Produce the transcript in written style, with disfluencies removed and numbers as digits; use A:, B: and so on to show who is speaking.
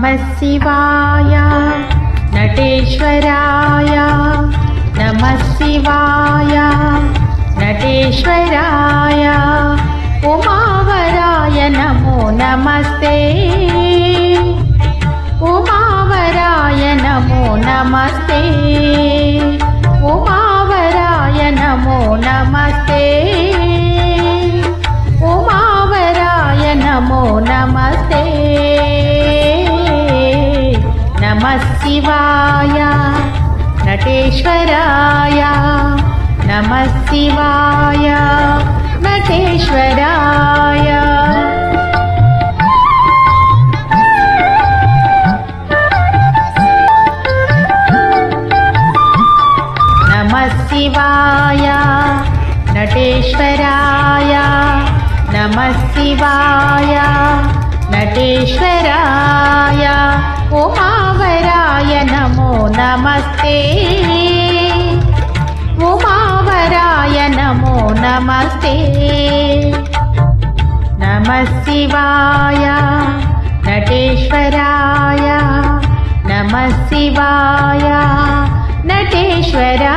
A: नमः शिवाय नटेश्वराय नमः शिवाय नटेश्वराय उमावराय नमो नमस्ते उमावराय नमो नमस्ते उमावराय नमो नमस्ते उमावराय नमो नमस्ते नमः शिवाय नटेश्वराय नमः शिवाय नटेश्वराय नमः शिवाय नटेश्वराय नमः शिवाय नटेश्वराय उमावराय नमो नमस्ते उमावराय नमो नमस्ते नमः शिवाय नटेश्वराय नमः शिवाय नटेश्वराय